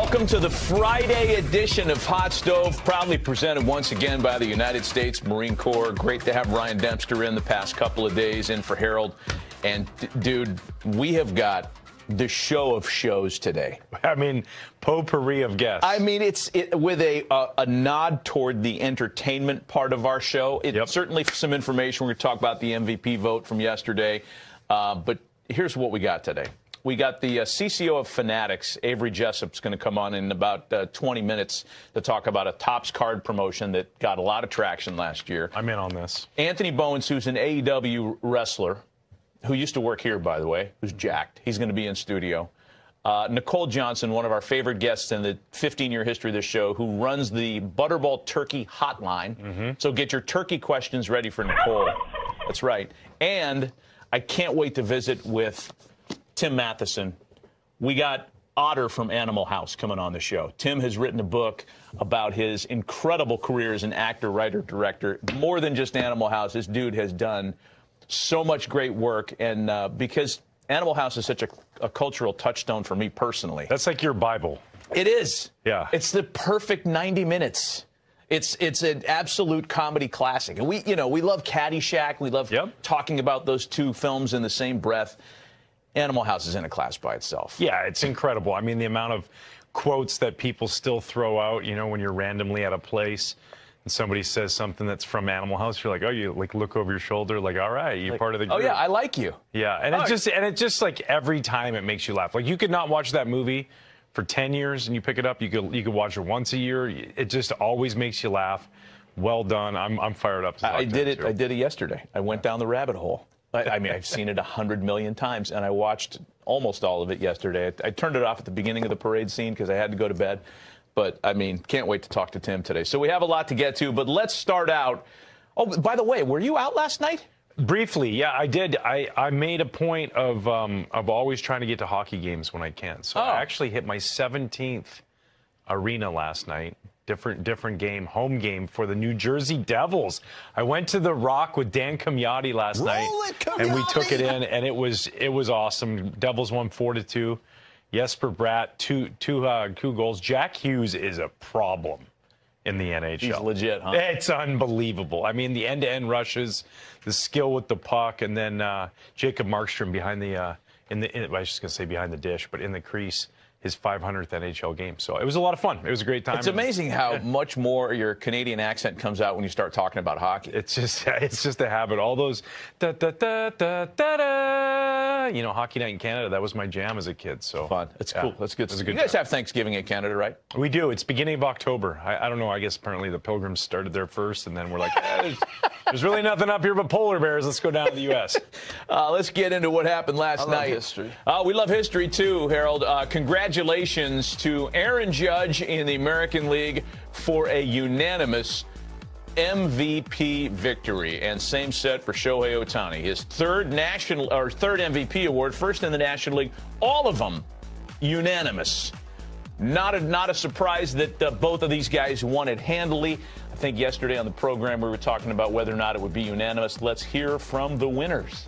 Welcome to the Friday edition of Hot Stove, proudly presented once again by the United States Marine Corps. Great to have Ryan Dempster in the past couple of days, in for Harold. And, dude, we have got the show of shows today. I mean, potpourri of guests. I mean, it's with a nod toward the entertainment part of our show. Certainly some information. We're going to talk about the MVP vote from yesterday. But here's what we got today. We got the CCO of Fanatics, Avery Jessup's going to come on in about 20 minutes to talk about a Topps card promotion that got a lot of traction last year. I'm in on this. Anthony Bowens, who's an AEW wrestler, who used to work here, by the way, who's jacked. He's going to be in studio. Nicole Johnson, one of our favorite guests in the 15-year history of this show, who runs the Butterball Turkey Hotline. So get your turkey questions ready for Nicole. That's right. And I can't wait to visit with Tim Matheson. We got Otter from Animal House coming on the show. Tim has written a book about his incredible career as an actor, writer, director. More than just Animal House, this dude has done so much great work. And because Animal House is such a cultural touchstone for me personally. That's like your Bible. It is. Yeah. It's the perfect 90 minutes. It's an absolute comedy classic. And we love Caddyshack. We love talking about those two films in the same breath. Animal House is in a class by itself. Yeah, it's incredible. I mean, the amount of quotes that people still throw out, you know, when you're randomly at a place and somebody says something that's from Animal House, you're like, oh, you like look over your shoulder, like, all right, you're part of the group. Oh yeah, I like you. Yeah, and it's just like every time it makes you laugh. Like you could not watch that movie for 10 years and you pick it up, you could watch it once a year. It just always makes you laugh. Well done. I'm fired up to talk I did it. too. I did it yesterday. I went down the rabbit hole. I mean, I've seen it 100 million times, and I watched almost all of it yesterday. I turned it off at the beginning of the parade scene because I had to go to bed. But, I mean, can't wait to talk to Tim today. So we have a lot to get to, but let's start out. Oh, by the way, were you out last night? Briefly, yeah, I did. I made a point of always trying to get to hockey games when I can. So I actually hit my 17th arena last night. Different game, home game for the New Jersey Devils. I went to the Rock with Dan Camiotti last night, and we took it in, and it was awesome. Devils won 4-2. Jesper Bratt, two goals. Jack Hughes is a problem in the NHL. He's legit, huh? It's unbelievable. I mean, the end-to-end rushes, the skill with the puck, and then Jacob Markstrom behind the I was just gonna say behind the dish, but in the crease. His 500th NHL game. So it was a lot of fun. It was a great time. It's amazing how much more your Canadian accent comes out when you start talking about hockey. It's just a habit. All those da da da da da da. You know, Hockey Night in Canada. That was my jam as a kid. So fun. That's cool. That's good. It's a good you guys time. have Thanksgiving in Canada, right? We do. It's beginning of October. I don't know. I guess apparently the Pilgrims started there first, and then we're like, there's really nothing up here but polar bears. Let's go down to the U.S. Let's get into what happened last night. I love history. We love history too, Harold. Congratulations to Aaron Judge in the American League for a unanimous MVP victory, and same set for Shohei Ohtani, his third MVP award, first in the National League. All of them unanimous. Not a surprise that both of these guys won it handily. I think yesterday on the program we were talking about whether or not it would be unanimous. Let's hear from the winners.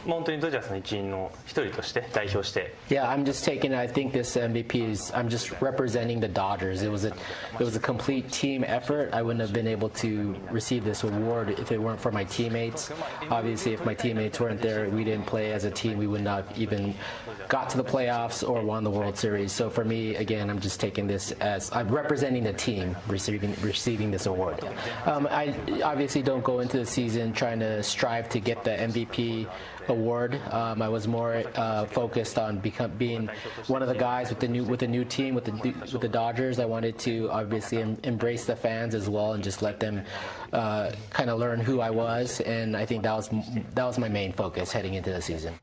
本当にドジャースの一員の一人として代表して。Yeah, I'm just taking. I think this MVP is. I'm just representing the Dodgers. It was a complete team effort. I wouldn't have been able to receive this award if it weren't for my teammates. Obviously, if my teammates weren't there, we didn't play as a team. We would not have even got to the playoffs or won the World Series. So for me, again, I'm just taking this as I'm representing the team receiving this award. I obviously don't go into the season trying to strive to get the MVP award. I was more focused on being one of the guys with the new team with the Dodgers. I wanted to obviously embrace the fans as well and just let them kind of learn who I was. And I think that was my main focus heading into the season.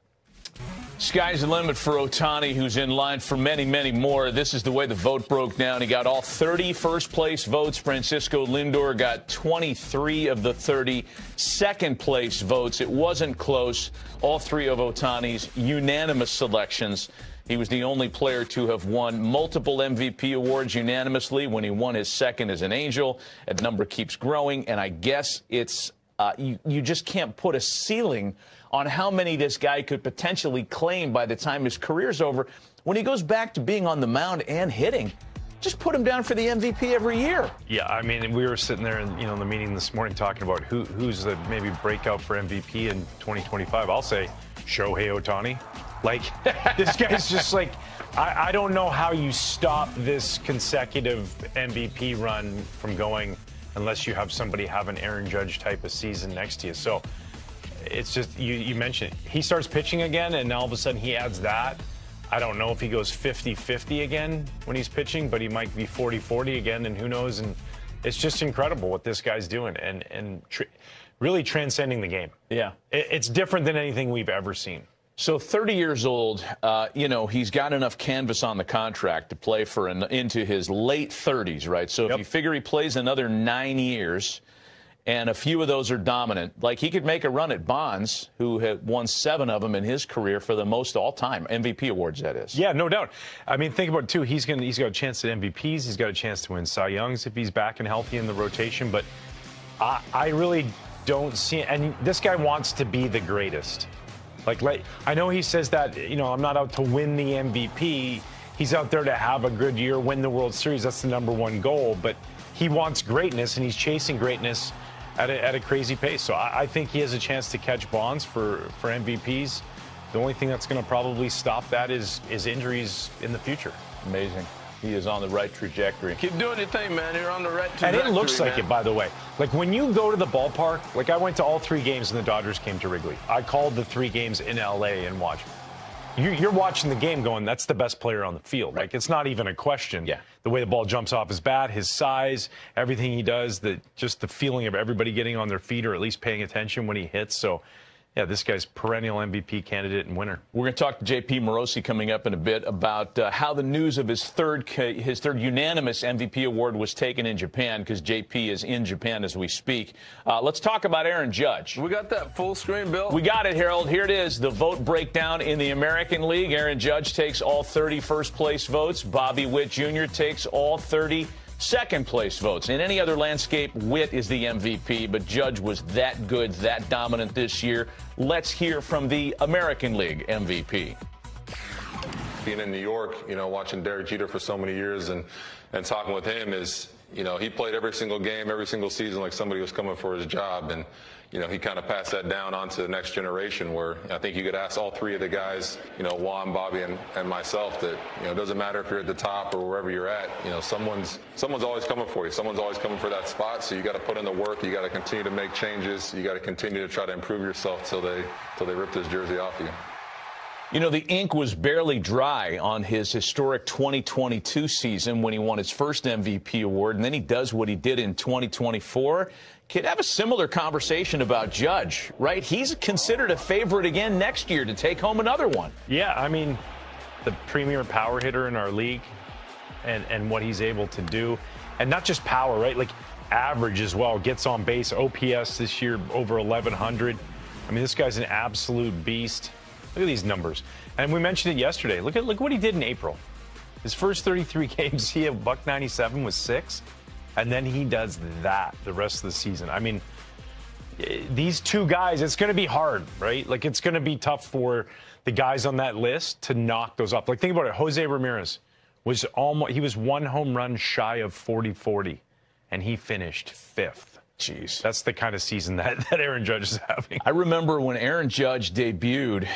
Sky's the limit for Ohtani, who's in line for many, many more. This is the way the vote broke down. He got all 30 first-place votes. Francisco Lindor got 23 of the 30 second-place votes. It wasn't close. All three of Ohtani's unanimous selections. He was the only player to have won multiple MVP awards unanimously when he won his second as an Angel. That number keeps growing, and I guess it's you just can't put a ceiling on how many this guy could potentially claim by the time his career's over. when he goes back to being on the mound and hitting, just put him down for the MVP every year. Yeah, I mean, we were sitting there in the meeting this morning talking about who's the maybe breakout for MVP in 2025. I'll say Shohei Ohtani. Like, this guy's just like, I don't know how you stop this consecutive MVP run from going unless you have somebody have an Aaron Judge type of season next to you. So it's just, you mentioned it. He starts pitching again, and all of a sudden he adds that. I don't know if he goes 50-50 again when he's pitching, but he might be 40-40 again, and who knows. And it's just incredible what this guy's doing and really transcending the game. Yeah. It's different than anything we've ever seen. So 30 years old, he's got enough canvas on the contract to play for into his late 30s, right? So if you figure he plays another 9 years, and a few of those are dominant, like he could make a run at Bonds, who had won 7 of them in his career for the most all-time MVP awards, that is. Yeah, no doubt. I mean, think about it, too. He's got a chance at MVPs. He's got a chance to win Cy Youngs if he's back and healthy in the rotation. But I really don't see it. And this guy wants to be the greatest. Like I know he says that, I'm not out to win the MVP. He's out there to have a good year, win the World Series. That's the #1 goal. But he wants greatness, and he's chasing greatness at a crazy pace. So I think he has a chance to catch Bonds for MVPs. The only thing that's going to probably stop that is injuries in the future. Amazing. He is on the right trajectory. Keep doing your thing, man. You're on the right trajectory. And it looks like it, by the way. Like, when you go to the ballpark, like I went to all 3 games when the Dodgers came to Wrigley. I called the 3 games in L.A. and watched. You're watching the game going, that's the best player on the field. Like, it's not even a question. Yeah. The way the ball jumps off his bat, his size, everything he does, just the feeling of everybody getting on their feet or at least paying attention when he hits. So, yeah, this guy's perennial MVP candidate and winner. We're going to talk to J.P. Morosi coming up in a bit about how the news of his third unanimous MVP award was taken in Japan, because J.P. is in Japan as we speak. Let's talk about Aaron Judge. We got that full screen, Bill? We got it, Harold. Here it is, the vote breakdown in the American League. Aaron Judge takes all 30 first-place votes. Bobby Witt Jr. takes all 30 second-place votes. In any other landscape, Witt is the MVP, but Judge was that good, that dominant this year. Let's hear from the American League MVP. Being in New York, watching Derek Jeter for so many years and talking with him is, he played every single game, every single season like somebody was coming for his job. And, he kind of passed that down onto the next generation, where I think you could ask all 3 of the guys, Juan, Bobby, and myself, that, it doesn't matter if you're at the top or wherever you're at, someone's always coming for you. Someone's always coming for that spot. So you got to put in the work. You got to continue to make changes. You got to continue to try to improve yourself till they rip this jersey off you. The ink was barely dry on his historic 2022 season when he won his first MVP award, and then he does what he did in 2024. Could have a similar conversation about Judge, right? He's considered a favorite again next year to take home another one. Yeah, I mean, the premier power hitter in our league and what he's able to do. And not just power, right? Like, average as well. Gets on base, OPS this year over 1,100. I mean, this guy's an absolute beast. Look at these numbers. And we mentioned it yesterday. Look what he did in April. His first 33 games, he had $197 with 6. And then he does that the rest of the season. I mean, these 2 guys, it's going to be hard, right? Like, it's going to be tough for the guys on that list to knock those up. Like, think about it. Jose Ramirez was 1 home run shy of 40-40, and he finished 5th. Jeez. That's the kind of season that Aaron Judge is having. I remember when Aaron Judge debuted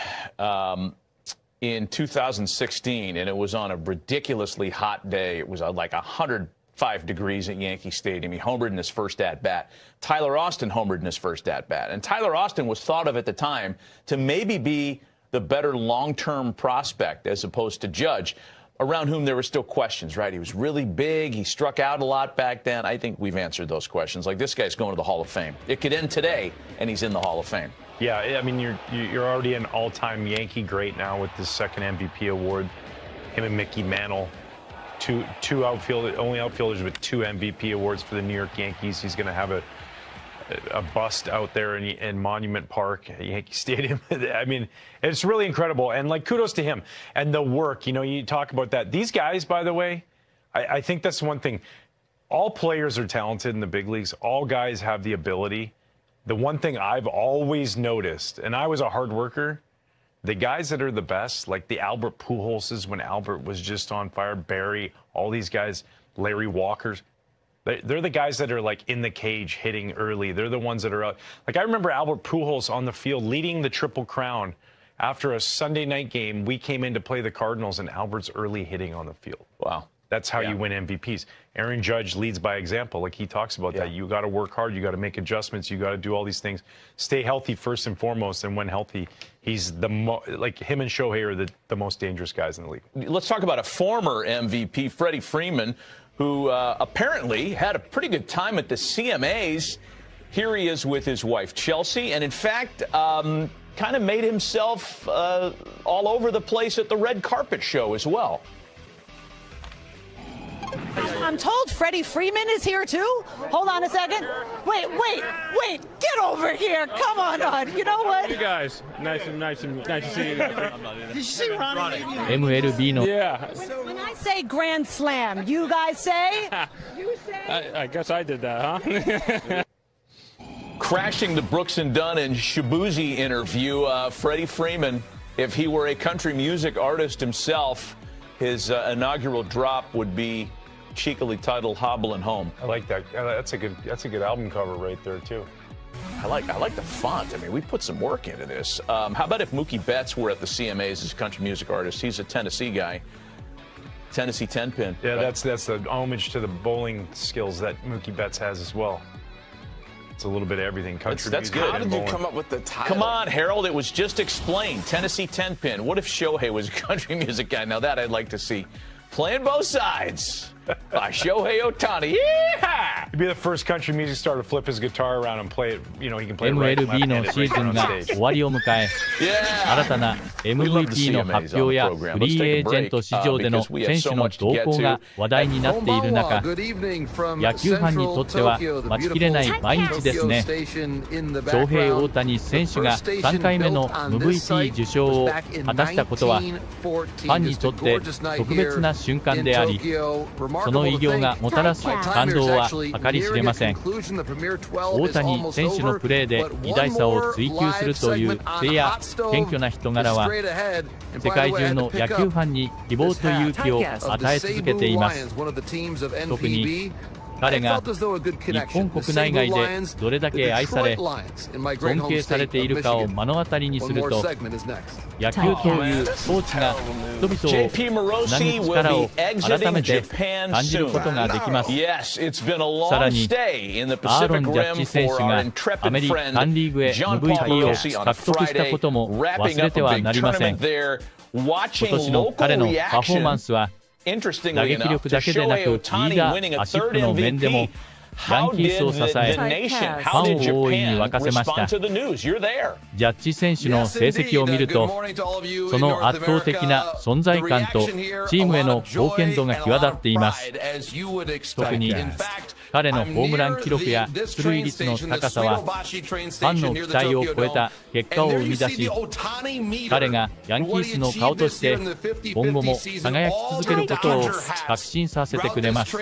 in 2016, and it was on a ridiculously hot day. It was like 105 degrees at Yankee Stadium. He homered in his first at-bat. Tyler Austin homered in his first at-bat. And Tyler Austin was thought of at the time to maybe be the better long-term prospect as opposed to Judge, around whom there were still questions, right? He was really big. He struck out a lot back then. I think we've answered those questions. Like, this guy's going to the Hall of Fame. It could end today, and he's in the Hall of Fame. Yeah, I mean, you're already an all-time Yankee great now with this second MVP award. Him and Mickey Mantle, only outfielders with 2 MVP awards for the New York Yankees. He's going to have a bust out there in Monument Park, Yankee Stadium. I mean, it's really incredible. And, like, kudos to him. And the work, you talk about that. These guys, by the way, I think that's one thing. All players are talented in the big leagues. All guys have the ability. The one thing I've always noticed, and I was a hard worker, the guys that are the best, like the Albert Pujolses when Albert was just on fire, Barry, all these guys, Larry Walkers, they're the guys that are like in the cage hitting early. They're the ones that are out. Like I remember Albert Pujols on the field leading the Triple Crown. After a Sunday night game, we came in to play the Cardinals, and Albert's early hitting on the field. Wow. That's how you win MVPs. Aaron Judge leads by example. Like he talks about that. You got to work hard. You got to make adjustments. You got to do all these things. Stay healthy first and foremost. And when healthy, he's like him and Shohei are the most dangerous guys in the league. Let's talk about a former MVP, Freddie Freeman, who apparently had a pretty good time at the CMAs. Here he is with his wife, Chelsea. And in fact, kind of made himself all over the place at the red carpet show as well. I'm told Freddie Freeman is here too. Hold on a second. Wait. Get over here. Come on. You know what? Hey guys, nice to see you. Did you see Ronnie? MLB の Yeah. When I say grand slam, you guys say? You say? I guess I did that, huh? Crashing the Brooks and Dunn and Shabuzi interview, Freddie Freeman, if he were a country music artist himself, his inaugural drop would be cheekily titled "Hobblin' Home." I like that. That's a good album cover right there too. I like the font. I mean, we put some work into this. How about if Mookie Betts were at the CMAs as a country music artist? He's a Tennessee guy. Tennessee 10-pin. Yeah, that's the homage to the bowling skills that Mookie Betts has as well. It's a little bit of everything. Country that's music. good. How did you bowling. come up with the title? Come on, Harold. It was just explained. Tennessee 10-pin. What if Shohei was a country music guy? Now that I'd like to see. Playing both sides by Shohei Ohtani. Yeah! He'd be the first country music star to flip his guitar around and play it. You know, he can play it right and MLB の left-handed シーズン right が on stage. 終わりを迎え、新たな MVP の発表やフリーエージェント市場での選手の動向が話題になっている中、野球ファンにとっては待ちきれない毎日ですね。翔平大谷選手が3回目の MVP 受賞を果たしたことは、ファンにとって特別な瞬間であり、その偉業がもたらす感動は計り知れません。大谷選手のプレーで偉大さを追求するという艶や謙虚な人柄は、世界中の野球ファンに希望と勇気を与え続けています。特に彼が日本国内外でどれだけ愛され尊敬されているかを目の当たりにすると、野球というスポーツが人々をつなぐ力を改めて感じることができます。さらにアーロン・ジャッジ選手がアメリカンリーグへ MVP を獲得したことも忘れてはなりません。今年の彼のパフォーマンスは打撃力だけでなくリーダー、アシップの面でもヤンキースを支え、ファンを大いに沸かせました。ジャッジ選手の成績を見ると、その圧倒的な存在感とチームへの貢献度が際立っています。特に彼のホームラン記録や出塁率の高さは、ファンの期待を超えた結果を生み出し、彼がヤンキースの顔として今後も輝き続けることを確信させてくれます。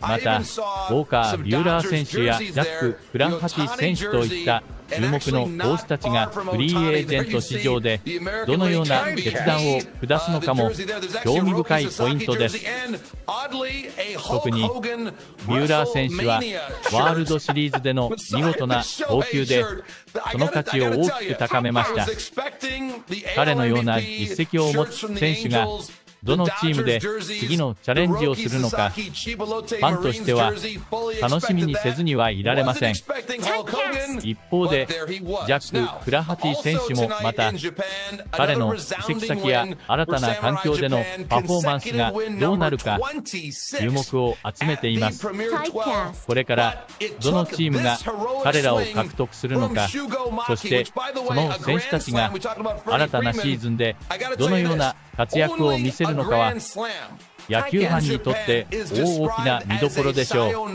また、ウォーカー・ビューラー選手やジャック・クランハティ選手といった注目の投手たちがフリーエージェント市場でどのような決断を下すのかも興味深いポイントです。特にビューラー選手はワールドシリーズでの見事な投球でその価値を大きく高めました。彼のような実績を持つ選手がどのチームで次のチャレンジをするのか、ファンとしては楽しみにせずにはいられません。一方でジャック・クラハティ選手もまた彼の移籍先や新たな環境でのパフォーマンスがどうなるか注目を集めています。これからどのチームが彼らを獲得するのか、そしてその選手たちが新たなシーズンでどのような活躍を見せるのかは野球ファンにとって大きな見どころでしょう。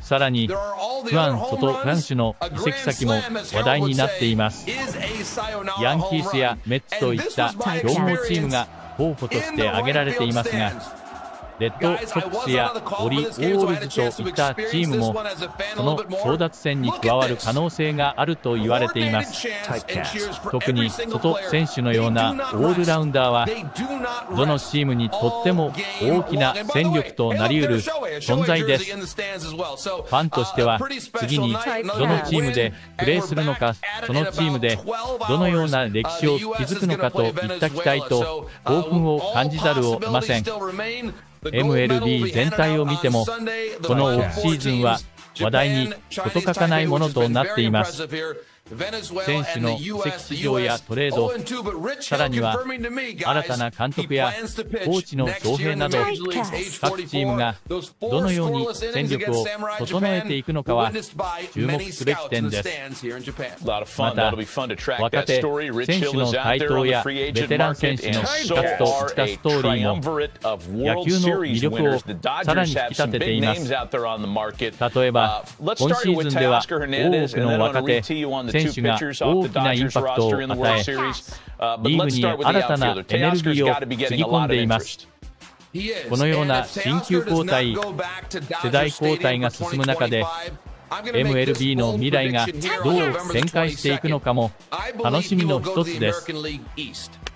さらにフアン・ソトフランシュの移籍先も話題になっています。ヤンキースやメッツといった強豪チームが候補として挙げられていますが、レッドソックスやオリオールズといったチームもその争奪戦に加わる可能性があると言われています。特に外選手のようなオールラウンダーはどのチームにとっても大きな戦力となりうる存在です。ファンとしては次にどのチームでプレーするのか、そのチームでどのような歴史を築くのかといった期待と興奮を感じざるを得ません。MLB 全体を見てもこのオフシーズンは話題に事欠かないものとなっています。選手の移籍市場やトレード、さらには新たな監督やコーチの招聘など各チームがどのように戦力を整えていくのかは注目すべき点です。また若手選手の台頭やベテラン選手の復活といったストーリーも野球の魅力をさらに引き立てています。例えば今シーズンでは多くの若手選手が大きなインパクトを与え、リーグに新たなエネルギーをつぎ込んでいます。このような新旧交代、世代交代が進む中で、MLB の未来がどう展開していくのかも楽しみの一つです。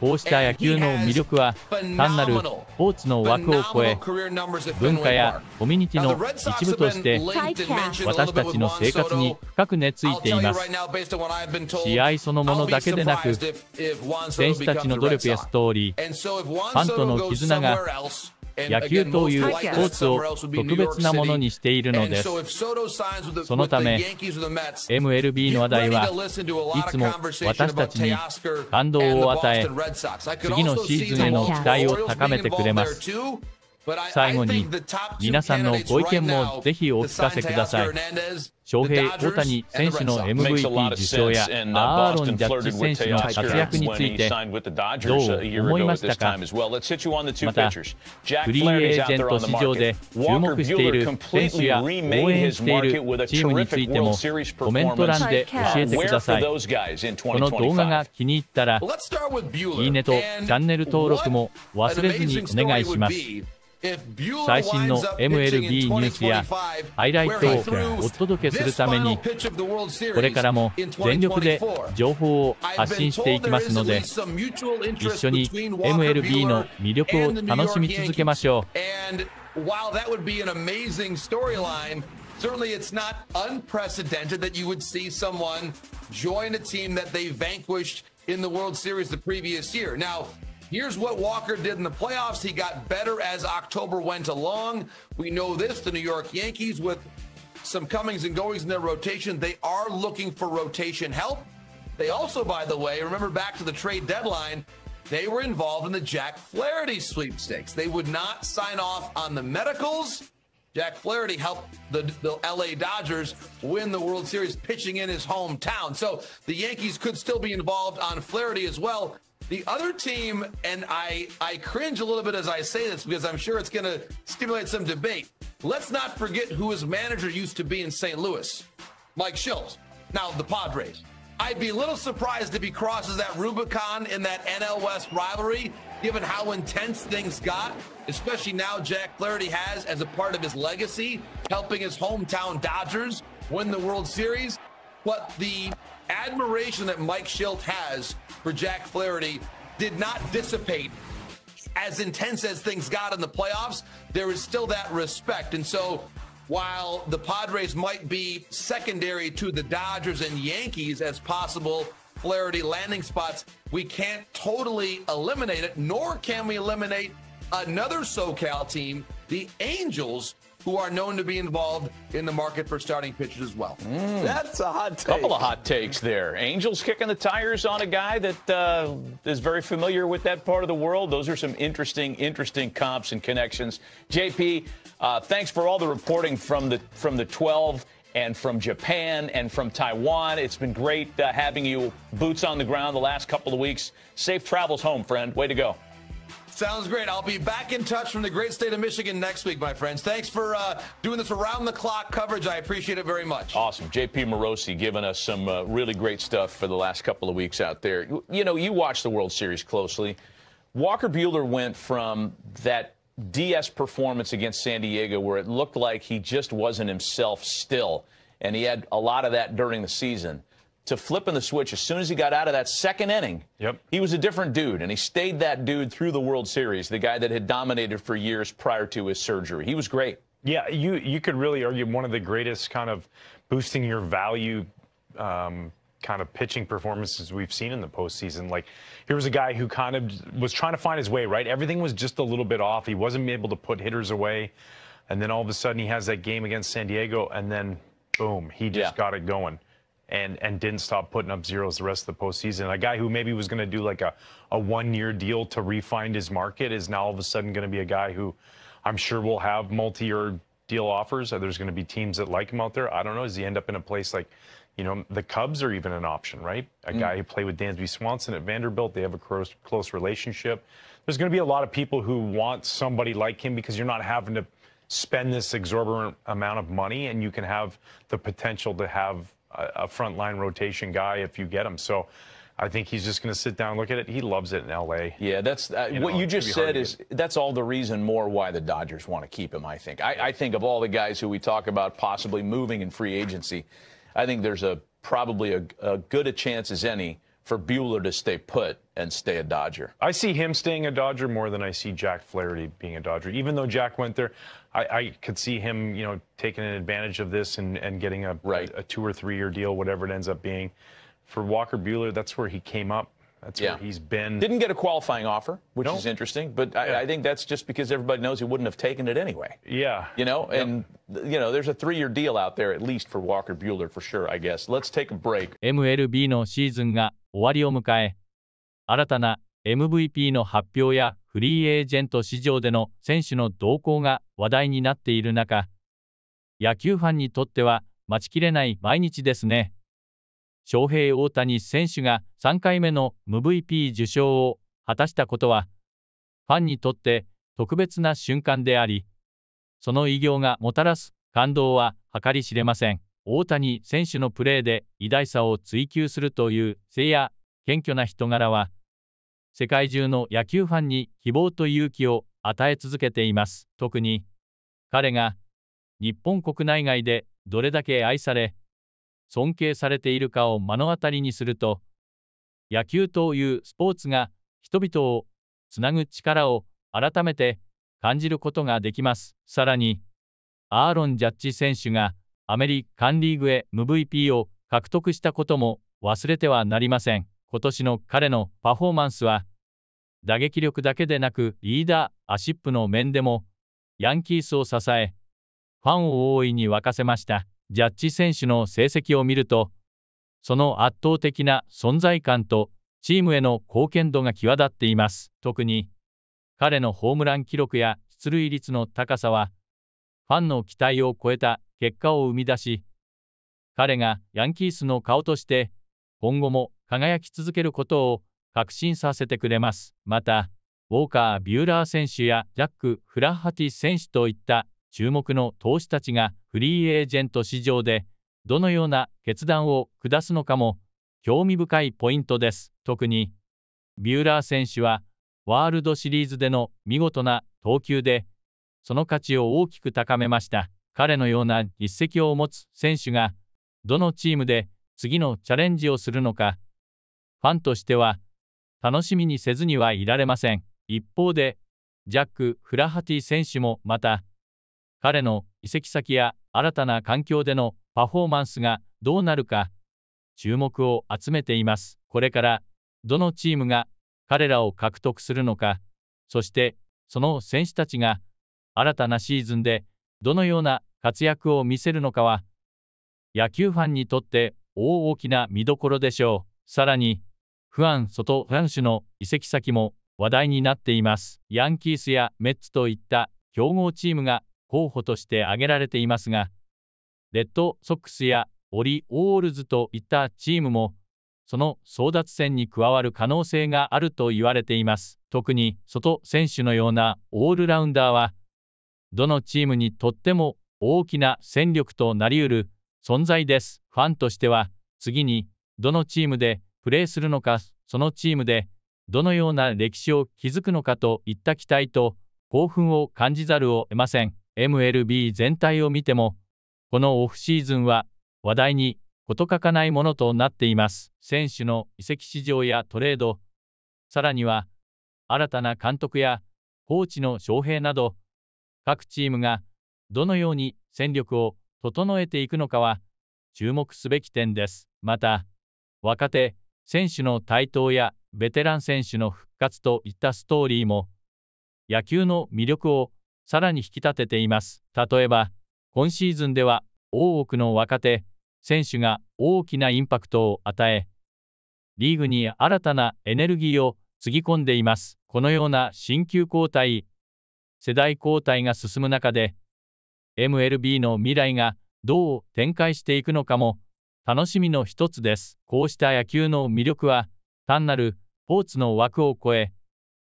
こうした野球の魅力は単なるスポーツの枠を超え、文化やコミュニティの一部として私たちの生活に深く根付いています。試合そのものだけでなく、選手たちの努力やストーリー、ファンとの絆が野球というスポーツを特別なものにしているのです。そのため MLB の話題はいつも私たちに感動を与え、次のシーズンへの期待を高めてくれます。最後に皆さんのご意見もぜひお聞かせください。翔平、大谷選手の MVP 受賞やアーロン・ジャッジ選手の活躍についてどう思いましたか。またフリーエージェント市場で注目している選手や応援しているチームについてもコメント欄で教えてください。この動画が気に入ったらいいねとチャンネル登録も忘れずにお願いします。最新の MLB ニュースやハイライトをお届けするためにこれからも全力で情報を発信していきますので、一緒に MLB の魅力を楽しみ続けましょう。Certainly, it's not unprecedented that you would see someone join a team that they vanquished in the World Series the previous year. Now, here's what Walker did in the playoffs. He got better as October went along. We know this, the New York Yankees, with some comings and goings in their rotation, they are looking for rotation help. They also, by the way, remember back to the trade deadline, they were involved in the Jack Flaherty sweepstakes. They would not sign off on the medicals. Jack Flaherty helped the LA Dodgers win the World Series pitching in his hometown. So the Yankees could still be involved on Flaherty as well. The other team, and I cringe a little bit as I say this because I'm sure it's going to stimulate some debate. Let's not forget who his manager used to be in St. Louis, Mike Shildt. Now, the Padres. I'd be a little surprised if he crosses that Rubicon in that NL West rivalry, given how intense things got, especially now Jack Flaherty has, as a part of his legacy, helping his hometown Dodgers win the World Series. But the admiration that Mike Shildt has for Jack Flaherty did not dissipate. As intense as things got in the playoffs, there is still that respect. And so while the Padres might be secondary to the Dodgers and Yankees as possible Flaherty landing spots, we can't totally eliminate it, nor can we eliminate another SoCal team, the Angels, who are known to be involved in the market for starting pitchers as well. That's a hot take. Couple of hot takes there. Angels kicking the tires on a guy that is very familiar with that part of the world. Those are some interesting comps and connections. JP, thanks for all the reporting from the 12 and from Japan and from Taiwan. It's been great having you boots on the ground the last couple of weeks. Safe travels home, friend. Way to go. Sounds great. I'll be back in touch from the great state of Michigan next week, my friends. Thanks for doing this around-the-clock coverage. I appreciate it very much. Awesome. JP Morosi giving us some really great stuff for the last couple of weeks out there. You know, you watch the World Series closely. Walker Buehler went from that DS performance against San Diego where it looked like he just wasn't himself still, and he had a lot of that during the season, to flipping the switch as soon as he got out of that second inning, he was a different dude, and he stayed that dude through the World Series, the guy that had dominated for years prior to his surgery. He was great. Yeah, you could really argue one of the greatest kind of boosting your value kind of pitching performances we've seen in the postseason. Like, here was a guy who kind of was trying to find his way, right? Everything was just a little bit off. He wasn't able to put hitters away. And then all of a sudden he has that game against San Diego, and then, boom, he just got it going. And didn't stop putting up zeros the rest of the postseason. A guy who maybe was going to do like a one-year deal to refine his market is now all of a sudden going to be a guy who I'm sure will have multi-year deal offers. There's going to be teams that like him out there. I don't know. Does he end up in a place like, you know, the Cubs are even an option, right? A guy who played with Dansby Swanson at Vanderbilt. They have a close relationship. There's going to be a lot of people who want somebody like him because you're not having to spend this exorbitant amount of money, and you can have the potential to have a frontline rotation guy if you get him. So I think he's just going to sit down and look at it. He loves it in L.A. Yeah, that's what you just said is that's all the reason more why the Dodgers want to keep him, I think. I think of all the guys who we talk about possibly moving in free agency, I think there's probably a good a chance as any for Buehler to stay put and stay a Dodger. I see him staying a Dodger more than I see Jack Flaherty being a Dodger. Even though Jack went there, I could see him, you know, taking advantage of this and getting a 2 or 3 year deal, whatever it ends up being. For Walker Buehler, that's where he came up. That's where he's been. Didn't get a qualifying offer, which is interesting, but I think that's just because everybody knows he wouldn't have taken it anyway. Yeah. You know, and, you know, there's a 3-year deal out there, at least for Walker Buehler, for sure, I guess. Let's take a break. MLB のシーズンが終わりを迎え、新たな MVP の発表やフリーエージェント市場での選手の動向が話題になっている中、野球ファンにとっては待ちきれない毎日ですね。翔平大谷選手が3回目の MVP 受賞を果たしたことは、ファンにとって特別な瞬間であり、その偉業がもたらす感動は計り知れません。大谷選手のプレーで偉大さを追求するという誠や謙虚な人柄は、世界中の野球ファンに希望と勇気を与え続けています。特に、彼が日本国内外でどれだけ愛され、尊敬されているかを目の当たりにすると、野球というスポーツが人々をつなぐ力を改めて感じることができます。さらに、アーロン・ジャッジ選手がアメリカンリーグへ MVP を獲得したことも忘れてはなりません。今年の彼のパフォーマンスは、打撃力だけでなくリーダーシップの面でもヤンキースを支え、ファンを大いに沸かせました。ジャッジ選手の成績を見ると、その圧倒的な存在感とチームへの貢献度が際立っています。特に、彼のホームラン記録や出塁率の高さは、ファンの期待を超えた結果を生み出し、彼がヤンキースの顔として今後も輝き続けることを確信させてくれます。また、ウォーカー・ビューラー選手やジャック・フラッハティ選手といった注目の投手たちがフリーエージェント市場でどのような決断を下すのかも興味深いポイントです。特に、ビューラー選手はワールドシリーズでの見事な投球でその価値を大きく高めました。彼のような実績を持つ選手がどのチームで次のチャレンジをするのか、ファンとしては楽しみにせずにはいられません。一方で、ジャック・フラハティ選手もまた、彼の移籍先や新たな環境でのパフォーマンスがどうなるか注目を集めています。これからどのチームが彼らを獲得するのか、そしてその選手たちが新たなシーズンでどのような活躍を見せるのかは、野球ファンにとって大きな見どころでしょう。さらに、フアン・ソト選手の移籍先も話題になっています。ヤンキースやメッツといった強豪チームが候補として挙げられていますが、レッドソックスやオリオールズといったチームも、その争奪戦に加わる可能性があると言われています。特に、ソト選手のようなオールラウンダーは、どのチームにとっても大きな戦力となり得る存在です。ファンとしては、次にどのチームでプレーするのか、そのチームでどのような歴史を築くのかといった期待と興奮を感じざるを得ません。MLB 全体を見ても、このオフシーズンは話題に事欠かないものとなっています。選手の移籍市場やトレード、さらには新たな監督やコーチの招聘など、各チームがどのように戦力を整えていくのかは注目すべき点です。また、若手選手の台頭やベテラン選手の復活といったストーリーも野球の魅力をさらに引き立てています。例えば、今シーズンでは多くの若手選手が大きなインパクトを与え、リーグに新たなエネルギーをつぎ込んでいます。このような新旧交代、世代交代が進む中で、MLB の未来がどう展開していくのかも楽しみの一つです。こうした野球の魅力は、単なるスポーツの枠を超え、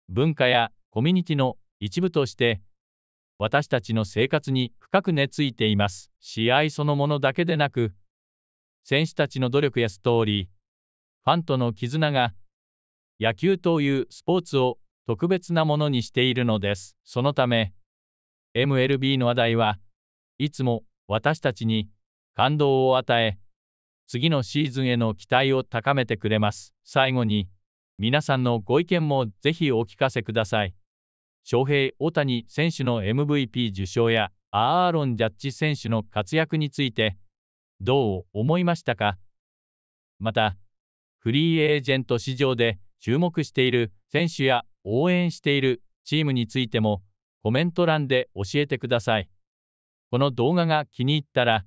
文化やコミュニティの一部として、私たちの生活に深く根付いています。試合そのものだけでなく、選手たちの努力やストーリー、ファンとの絆が、野球というスポーツを特別なものにしているのです。そのため、MLB の話題はいつも私たちに感動を与え、次のシーズンへの期待を高めてくれます。最後に、皆さんのご意見もぜひお聞かせください。翔平・大谷選手の MVP 受賞やアーロン・ジャッジ選手の活躍についてどう思いましたか？また、フリーエージェント市場で注目している選手や応援しているチームについてもコメント欄で教えてください。この動画が気に入ったら、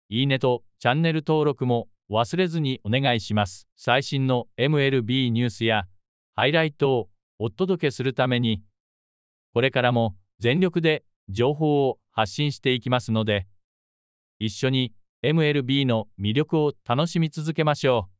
いいねとチャンネル登録も忘れずにお願いします。最新の MLB ニュースやハイライトをお届けするために、これからも全力で情報を発信していきますので、一緒に MLB の魅力を楽しみ続けましょう。